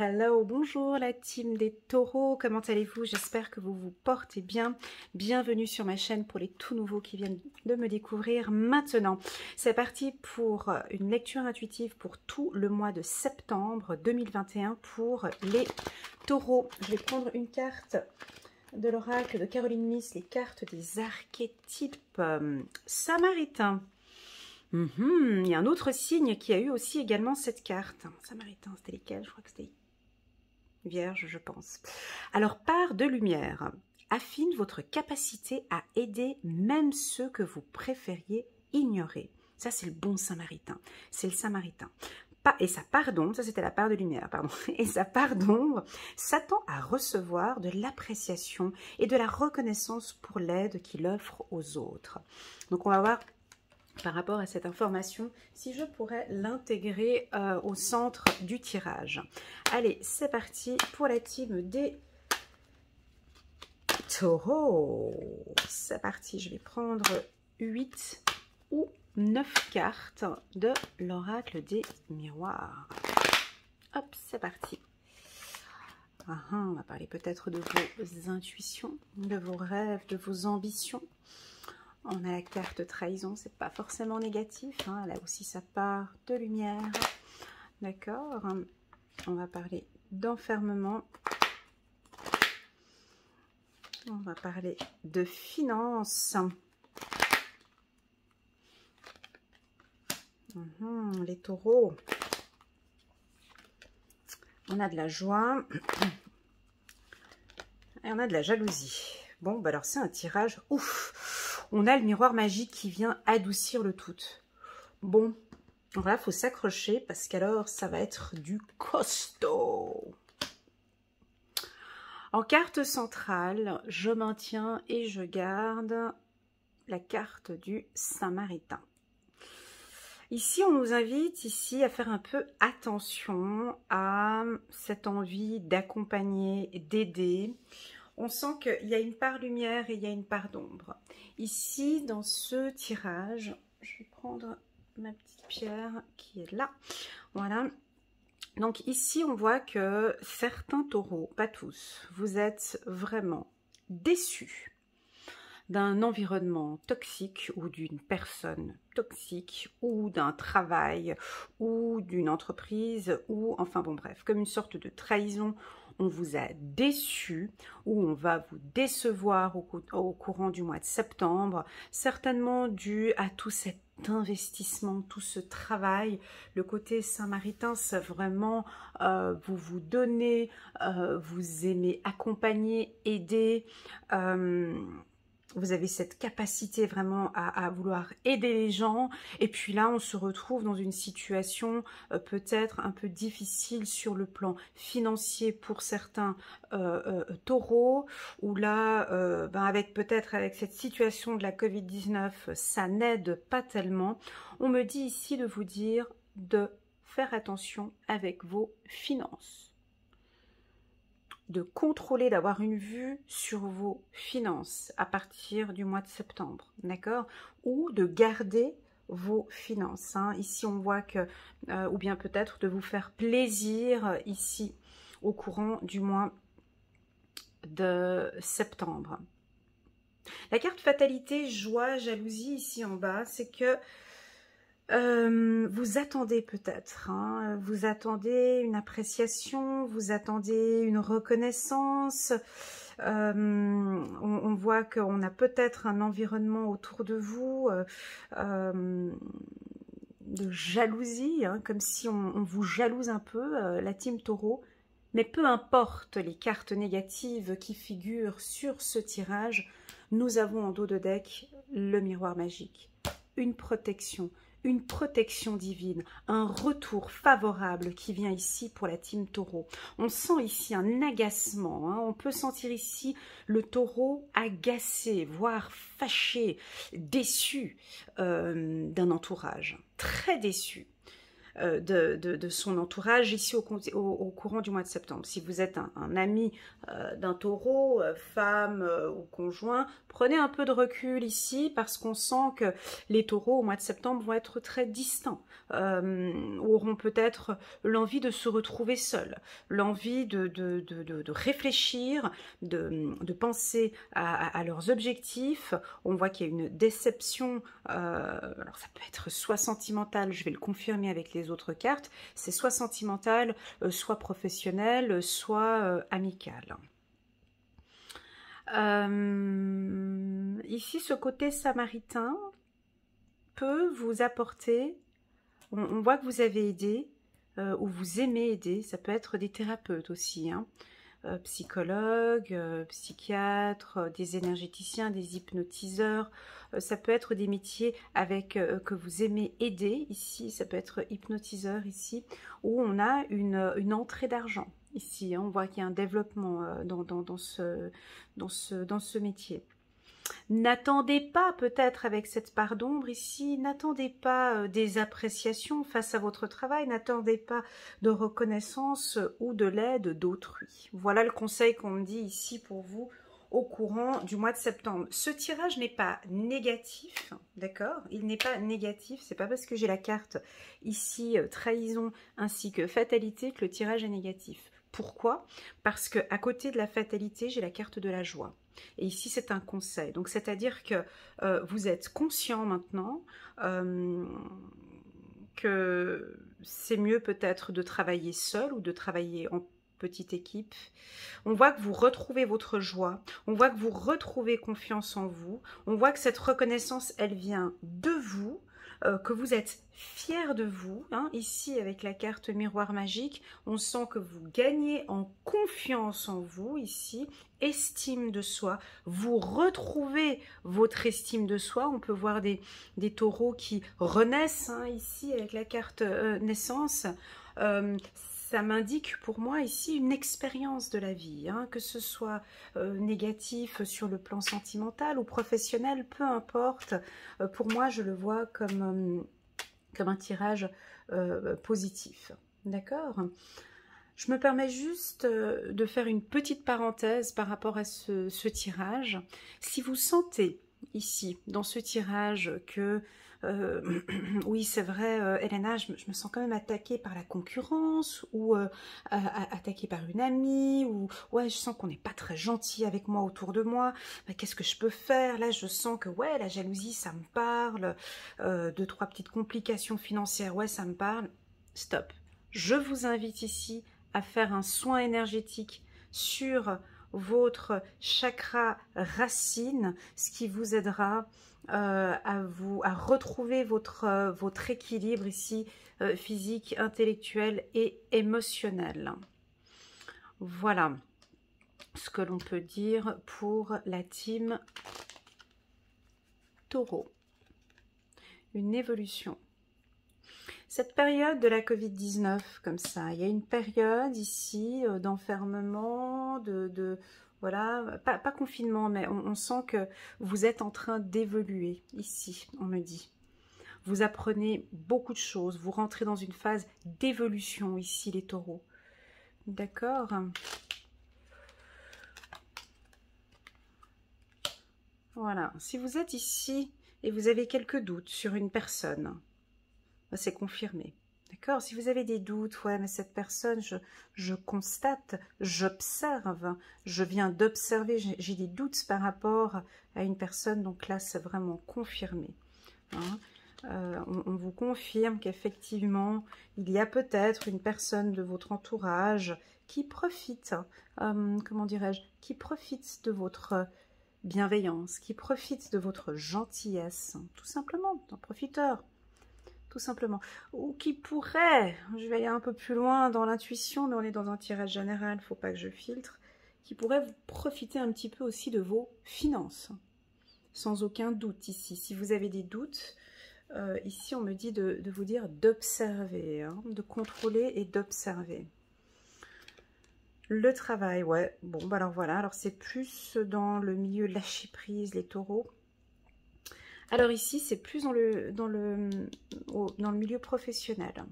Hello, bonjour la team des taureaux, comment allez-vous? J'espère que vous vous portez bien. Bienvenue sur ma chaîne pour les tout nouveaux qui viennent de me découvrir maintenant. C'est parti pour une lecture intuitive pour tout le mois de septembre 2021 pour les taureaux. Je vais prendre une carte de l'oracle de Caroline Myss, les cartes des archétypes samaritains. Il y a un autre signe qui a eu aussi également cette carte. Samaritain, c'était lesquels? Je crois que c'était Vierge, je pense. Alors, part de lumière. Affine votre capacité à aider même ceux que vous préfériez ignorer. Ça, c'est le bon samaritain. C'est le samaritain. Et sa part d'ombre, ça c'était la part de lumière, pardon. Et sa part d'ombre s'attend à recevoir de l'appréciation et de la reconnaissance pour l'aide qu'il offre aux autres. Donc, on va voir par rapport à cette information, si je pourrais l'intégrer au centre du tirage. Allez, c'est parti pour la team des taureaux. C'est parti, je vais prendre 8 ou 9 cartes de l'oracle des miroirs. Hop, c'est parti. On va parler peut-être de vos intuitions, de vos rêves, de vos ambitions. On a la carte trahison, c'est pas forcément négatif, hein, elle a aussi sa part de lumière. D'accord. On va parler d'enfermement. On va parler de finances. Les taureaux. On a de la joie. Et on a de la jalousie. Bon, bah alors c'est un tirage ouf. On a le miroir magique qui vient adoucir le tout. Bon, voilà, il faut s'accrocher parce qu'alors ça va être du costaud. En carte centrale, je maintiens et je garde la carte du Samaritain. Ici, on nous invite ici à faire un peu attention à cette envie d'accompagner, d'aider. On sent qu'il y a une part lumière et il y a une part d'ombre. Ici, dans ce tirage, je vais prendre ma petite pierre qui est là. Voilà. Donc ici, on voit que certains taureaux, pas tous, vous êtes vraiment déçus d'un environnement toxique ou d'une personne toxique ou d'un travail ou d'une entreprise ou enfin bon bref, comme une sorte de trahison. On vous a déçu ou on va vous décevoir au courant du mois de septembre, certainement dû à tout cet investissement, tout ce travail. Le côté samaritain, c'est vraiment vous vous donnez, vous aimez accompagner, aider. Vous avez cette capacité vraiment à vouloir aider les gens. Et puis là, on se retrouve dans une situation peut-être un peu difficile sur le plan financier pour certains taureaux. Où là, avec cette situation de la Covid-19, ça n'aide pas tellement. On me dit ici de vous dire de faire attention avec vos finances. De contrôler, d'avoir une vue sur vos finances à partir du mois de septembre, d'accord? Ou de garder vos finances. Hein. Ici, on voit que, ou bien peut-être de vous faire plaisir ici au courant du mois de septembre. La carte fatalité, joie, jalousie ici en bas, c'est que vous attendez peut-être, hein, vous attendez une appréciation, vous attendez une reconnaissance. On voit qu'on a peut-être un environnement autour de vous de jalousie, hein, comme si on vous jalouse un peu, la team taureau. Mais peu importe les cartes négatives qui figurent sur ce tirage, nous avons en dos de deck le miroir magique, une protection divine, un retour favorable qui vient ici pour la team taureau. On sent ici un agacement, hein. On peut sentir ici le taureau agacé, voire fâché, déçu d'un entourage, très déçu. de son entourage ici au courant du mois de septembre. Si vous êtes un ami d'un taureau, femme ou conjoint, prenez un peu de recul ici parce qu'on sent que les taureaux au mois de septembre vont être très distants, auront peut-être l'envie de se retrouver seuls, l'envie de réfléchir, de penser à leurs objectifs. On voit qu'il y a une déception, alors ça peut être soit sentimentale, je vais le confirmer avec les autres cartes, c'est soit sentimentale, soit professionnelle, soit amicale. Ici, ce côté samaritain peut vous apporter, on voit que vous avez aidé, ou vous aimez aider, ça peut être des thérapeutes aussi, hein. Psychologues, psychiatres, des énergéticiens, des hypnotiseurs, ça peut être des métiers avec que vous aimez aider, ici ça peut être hypnotiseur ici, où on a une entrée d'argent, ici hein, on voit qu'il y a un développement dans ce métier. N'attendez pas, peut-être avec cette part d'ombre ici, n'attendez pas des appréciations face à votre travail, n'attendez pas de reconnaissance ou de l'aide d'autrui. Voilà le conseil qu'on me dit ici pour vous au courant du mois de septembre. Ce tirage n'est pas négatif, d'accord? Il n'est pas négatif, c'est pas parce que j'ai la carte ici trahison ainsi que fatalité que le tirage est négatif. Pourquoi? Parce que à côté de la fatalité, j'ai la carte de la joie. Et ici, c'est un conseil. Donc, c'est-à-dire que vous êtes conscient maintenant que c'est mieux peut-être de travailler seul ou de travailler en petite équipe. On voit que vous retrouvez votre joie. On voit que vous retrouvez confiance en vous. On voit que cette reconnaissance, elle vient de vous. Que vous êtes fier de vous. Hein. Ici, avec la carte miroir magique, on sent que vous gagnez en confiance en vous, ici, estime de soi. Vous retrouvez votre estime de soi. On peut voir des taureaux qui renaissent, hein, ici, avec la carte naissance. Ça m'indique pour moi ici une expérience de la vie, hein, que ce soit négatif sur le plan sentimental ou professionnel, peu importe. Pour moi, je le vois comme un tirage positif. D'accord ? Je me permets juste de faire une petite parenthèse par rapport à ce tirage. Si vous sentez ici, dans ce tirage, que oui, c'est vrai, Elena, je me sens quand même attaquée par la concurrence ou attaquée par une amie ou ouais, je sens qu'on n'est pas très gentil avec moi autour de moi. Qu'est-ce que je peux faire? Là, je sens que ouais, la jalousie, ça me parle. Deux, trois petites complications financières, ouais, ça me parle. Stop. Je vous invite ici à faire un soin énergétique sur votre chakra racine, ce qui vous aidera à retrouver votre équilibre ici, physique, intellectuel et émotionnel. Voilà ce que l'on peut dire pour la team Taureau. Une évolution. Cette période de la Covid-19, comme ça, il y a une période ici d'enfermement, voilà, pas confinement, mais on sent que vous êtes en train d'évoluer ici, on me dit. Vous apprenez beaucoup de choses, vous rentrez dans une phase d'évolution ici, les taureaux. D'accord ? Voilà, si vous êtes ici et vous avez quelques doutes sur une personne, c'est confirmé. D'accord? Si vous avez des doutes, ouais, mais cette personne, je constate, j'observe, je viens d'observer, j'ai des doutes par rapport à une personne, donc là, c'est vraiment confirmé. Hein? On vous confirme qu'effectivement, il y a peut-être une personne de votre entourage qui profite, comment dirais-je, qui profite de votre bienveillance, qui profite de votre gentillesse, tout simplement, un profiteur. Tout simplement. Ou qui pourrait, je vais aller un peu plus loin dans l'intuition, mais on est dans un tirage général, il ne faut pas que je filtre, qui pourrait vous profiter un petit peu aussi de vos finances. Sans aucun doute ici. Si vous avez des doutes, ici on me dit de vous dire d'observer, hein, de contrôler et d'observer. Le travail, ouais. Bon, bah alors voilà, alors c'est plus dans le milieu lâcher prise, les taureaux. Alors ici, c'est plus dans le milieu professionnel.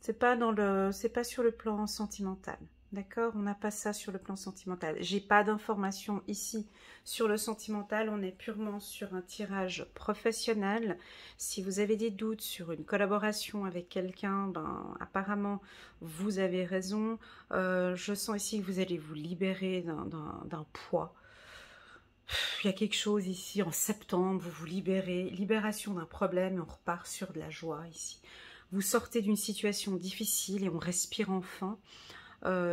C'est pas sur le plan sentimental. D'accord? On n'a pas ça sur le plan sentimental. J'ai pas d'informations ici sur le sentimental. On est purement sur un tirage professionnel. Si vous avez des doutes sur une collaboration avec quelqu'un, ben apparemment vous avez raison. Je sens ici que vous allez vous libérer d'un poids. Il y a quelque chose ici en septembre, vous vous libérez, libération d'un problème et on repart sur de la joie ici. Vous sortez d'une situation difficile et on respire enfin.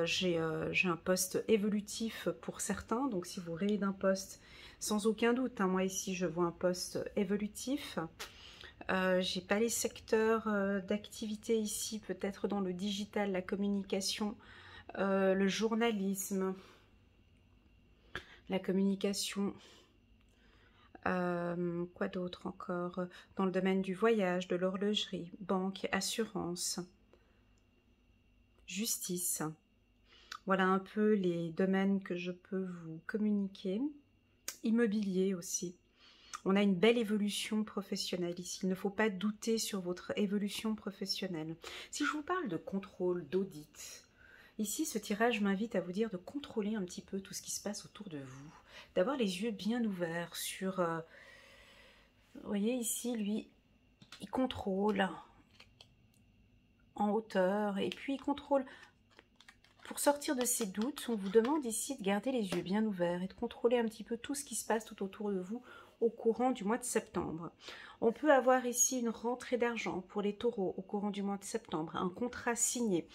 J'ai un poste évolutif pour certains, donc si vous rayez d'un poste, sans aucun doute, hein, moi ici je vois un poste évolutif. J'ai pas les secteurs d'activité ici, peut-être dans le digital, la communication, le journalisme, la communication, quoi d'autre encore, dans le domaine du voyage, de l'horlogerie, banque, assurance, justice. Voilà un peu les domaines que je peux vous communiquer. Immobilier aussi. On a une belle évolution professionnelle ici. Il ne faut pas douter sur votre évolution professionnelle. Si je vous parle de contrôle, d'audit, ici ce tirage m'invite à vous dire de contrôler un petit peu tout ce qui se passe autour de vous. D'avoir les yeux bien ouverts sur... vous voyez ici, lui, il contrôle en hauteur et puis il contrôle... Pour sortir de ces doutes, on vous demande ici de garder les yeux bien ouverts et de contrôler un petit peu tout ce qui se passe tout autour de vous au courant du mois de septembre. On peut avoir ici une rentrée d'argent pour les taureaux au courant du mois de septembre, un contrat signé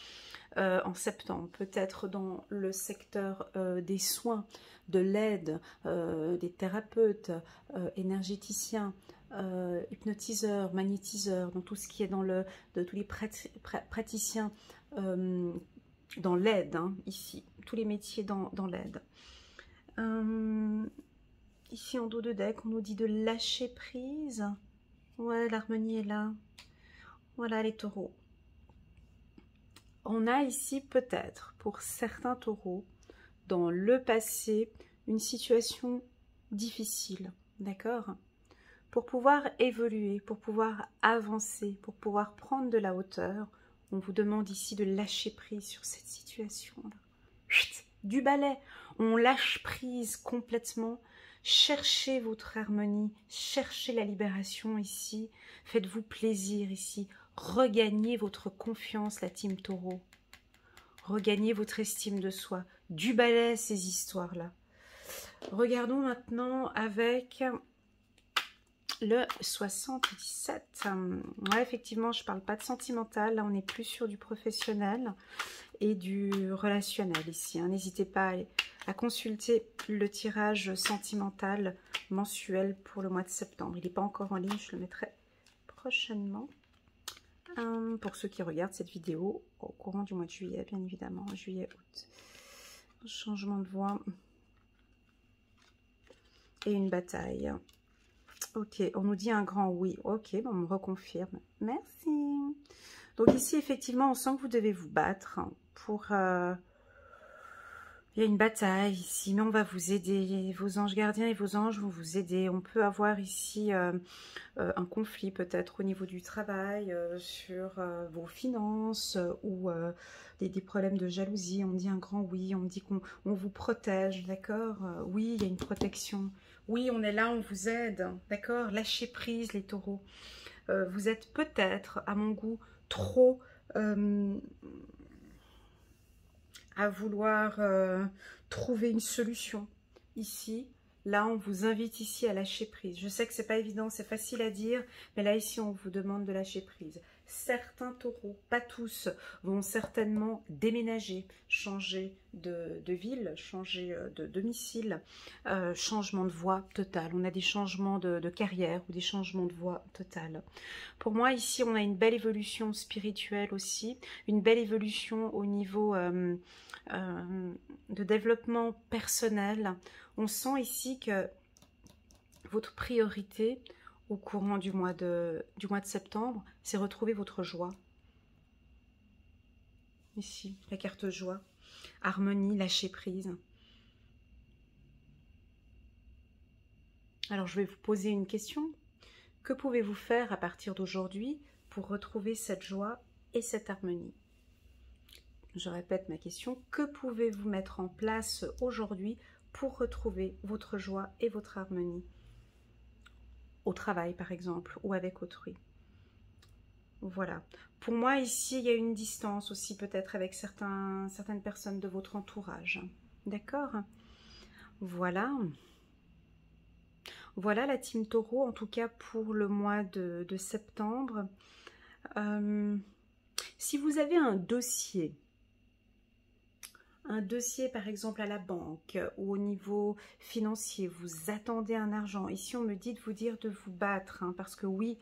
en septembre, peut-être dans le secteur des soins, de l'aide, des thérapeutes, énergéticiens, hypnotiseurs, magnétiseurs, dans tout ce qui est de tous les praticiens dans l'aide, hein, ici, tous les métiers dans l'aide. Ici en dos de deck, on nous dit de lâcher prise. Ouais, l'harmonie est là. Voilà les taureaux. On a ici peut-être, pour certains taureaux, dans le passé, une situation difficile, d'accord? Pour pouvoir évoluer, pour pouvoir avancer, pour pouvoir prendre de la hauteur, on vous demande ici de lâcher prise sur cette situation-là. Du balai, on lâche prise complètement. Cherchez votre harmonie, cherchez la libération ici. Faites-vous plaisir ici. Regagnez votre confiance, la team taureau. Regagnez votre estime de soi. Du balai, ces histoires-là. Regardons maintenant avec... le 77. Ouais, effectivement, je parle pas de sentimental. Là, on est plus sur du professionnel et du relationnel ici. Hein. N'hésitez pas à consulter le tirage sentimental mensuel pour le mois de septembre. Il n'est pas encore en ligne, je le mettrai prochainement. Pour ceux qui regardent cette vidéo au courant du mois de juillet, bien évidemment, juillet, août. Changement de voix et une bataille. Ok, on nous dit un grand oui. Ok, bon, on me reconfirme. Merci. Donc ici, effectivement, on sent que vous devez vous battre pour... il y a une bataille ici, mais on va vous aider. Vos anges gardiens et vos anges vont vous aider. On peut avoir ici un conflit peut-être au niveau du travail, sur vos finances ou des problèmes de jalousie. On dit un grand oui, on dit qu'on vous protège, d'accord? Oui, il y a une protection. Oui, on est là, on vous aide, d'accord? Lâchez prise les taureaux. Vous êtes peut-être, à mon goût, trop... à vouloir trouver une solution ici. Là, on vous invite ici à lâcher prise. Je sais que c'est pas évident, c'est facile à dire, mais là, ici, on vous demande de lâcher prise. Certains taureaux, pas tous, vont certainement déménager, changer de ville, changer de domicile, changement de voie total. On a des changements de carrière ou des changements de voie total. Pour moi, ici, on a une belle évolution spirituelle aussi, une belle évolution au niveau de développement personnel. On sent ici que votre priorité au courant du mois de septembre, c'est retrouver votre joie. Ici, la carte joie, harmonie, lâcher prise. Alors, je vais vous poser une question. Que pouvez-vous faire à partir d'aujourd'hui pour retrouver cette joie et cette harmonie. Je répète ma question, que pouvez-vous mettre en place aujourd'hui pour retrouver votre joie et votre harmonie? Au travail par exemple, ou avec autrui. Voilà. Pour moi ici, il y a une distance aussi peut-être avec certaines personnes de votre entourage. D'accord? Voilà. Voilà la team Taureau, en tout cas pour le mois de septembre. Si vous avez un dossier par exemple à la banque ou au niveau financier, vous attendez un argent. Ici, on me dit de vous dire de vous battre, hein, parce que oui,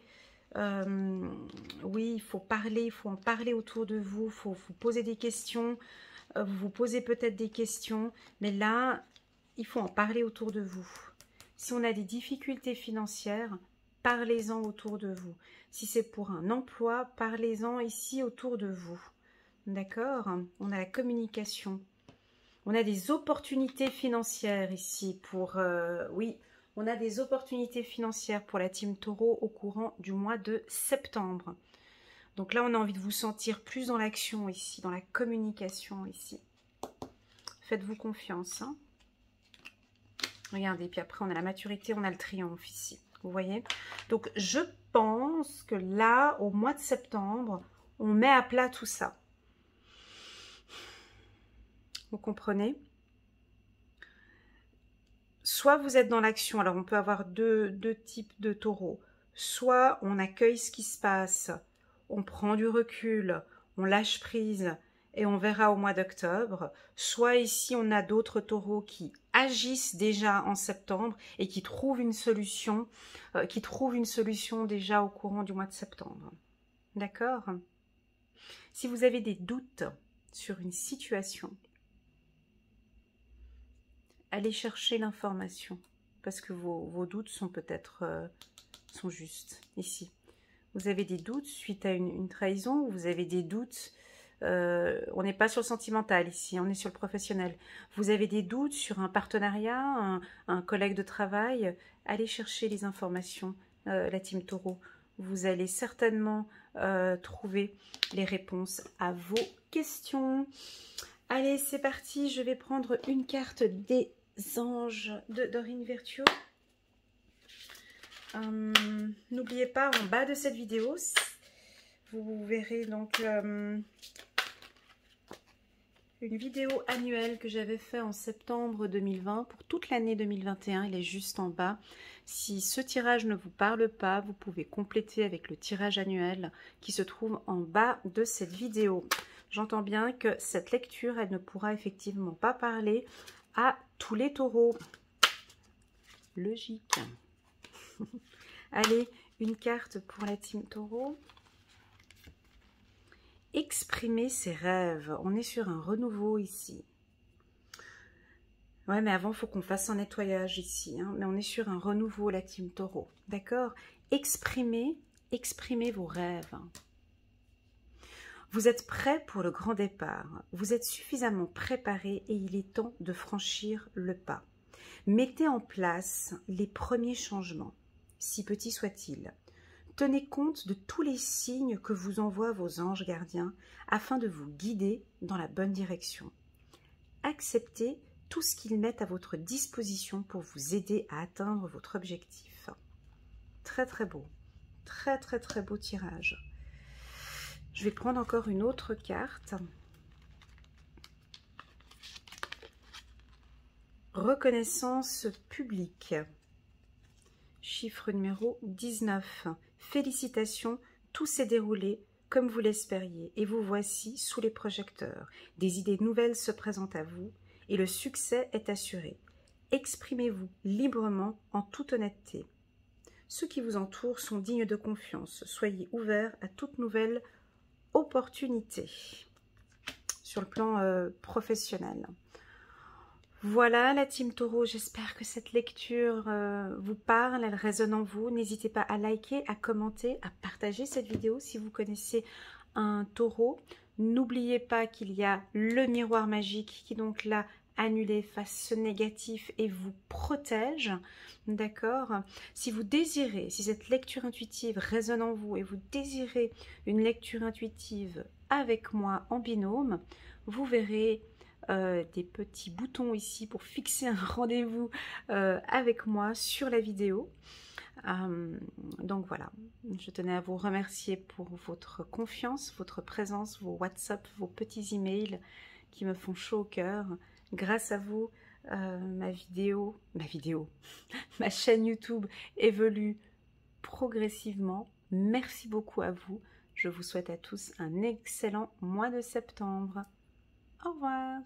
oui, il faut parler, il faut en parler autour de vous, il faut vous poser des questions, vous vous posez peut-être des questions, mais là, il faut en parler autour de vous. Si on a des difficultés financières, parlez-en autour de vous. Si c'est pour un emploi, parlez-en ici autour de vous. D'accord? On a la communication. On a des opportunités financières ici pour... oui, on a des opportunités financières pour la team Taureau au courant du mois de septembre. Donc là, on a envie de vous sentir plus dans l'action ici, dans la communication ici. Faites-vous confiance. Hein. Regardez, puis après, on a la maturité, on a le triomphe ici. Vous voyez? Donc, je pense que là, au mois de septembre, on met à plat tout ça. Vous comprenez? Soit vous êtes dans l'action, alors on peut avoir deux types de taureaux. Soit on accueille ce qui se passe, on prend du recul, on lâche prise et on verra au mois d'octobre. Soit ici on a d'autres taureaux qui agissent déjà en septembre et qui trouvent une solution, déjà au courant du mois de septembre. D'accord? Si vous avez des doutes sur une situation, allez chercher l'information, parce que vos doutes sont peut-être sont justes, ici. Vous avez des doutes suite à une trahison, ou vous avez des doutes, on n'est pas sur le sentimental ici, on est sur le professionnel. Vous avez des doutes sur un partenariat, un collègue de travail, allez chercher les informations, la team Taureau. Vous allez certainement trouver les réponses à vos questions. Allez, c'est parti, je vais prendre une carte des anges de Dorine Virtue. N'oubliez pas, en bas de cette vidéo, vous verrez donc une vidéo annuelle que j'avais fait en septembre 2020 pour toute l'année 2021. Il est juste en bas. Si ce tirage ne vous parle pas, vous pouvez compléter avec le tirage annuel qui se trouve en bas de cette vidéo. J'entends bien que cette lecture, elle ne pourra effectivement pas parler à tous les taureaux. Logique. Allez, une carte pour la team Taureau. Exprimer ses rêves. On est sur un renouveau ici. Ouais, mais avant, il faut qu'on fasse un nettoyage ici. Hein. Mais on est sur un renouveau, la team Taureau. D'accord? Exprimez vos rêves. Vous êtes prêt pour le grand départ. Vous êtes suffisamment préparé et il est temps de franchir le pas. Mettez en place les premiers changements, si petits soient-ils. Tenez compte de tous les signes que vous envoient vos anges gardiens afin de vous guider dans la bonne direction. Acceptez tout ce qu'ils mettent à votre disposition pour vous aider à atteindre votre objectif. Très très beau. Très très très beau tirage. Je vais prendre encore une autre carte. Reconnaissance publique. Chiffre numéro 19. Félicitations, tout s'est déroulé comme vous l'espériez et vous voici sous les projecteurs. Des idées nouvelles se présentent à vous et le succès est assuré. Exprimez-vous librement en toute honnêteté. Ceux qui vous entourent sont dignes de confiance. Soyez ouverts à toute nouvelle opportunité sur le plan professionnel. Voilà la team Taureau, j'espère que cette lecture vous parle, elle résonne en vous. N'hésitez pas à liker, à commenter, à partager cette vidéo si vous connaissez un taureau. N'oubliez pas qu'il y a le miroir magique qui donc là annuler, fasse ce négatif et vous protège. D'accord? Si vous désirez, si cette lecture intuitive résonne en vous et vous désirez une lecture intuitive avec moi en binôme, vous verrez des petits boutons ici pour fixer un rendez-vous avec moi sur la vidéo. Donc voilà, je tenais à vous remercier pour votre confiance, votre présence, vos WhatsApp, vos petits emails qui me font chaud au cœur. Grâce à vous, ma chaîne YouTube évolue progressivement. Merci beaucoup à vous. Je vous souhaite à tous un excellent mois de septembre. Au revoir.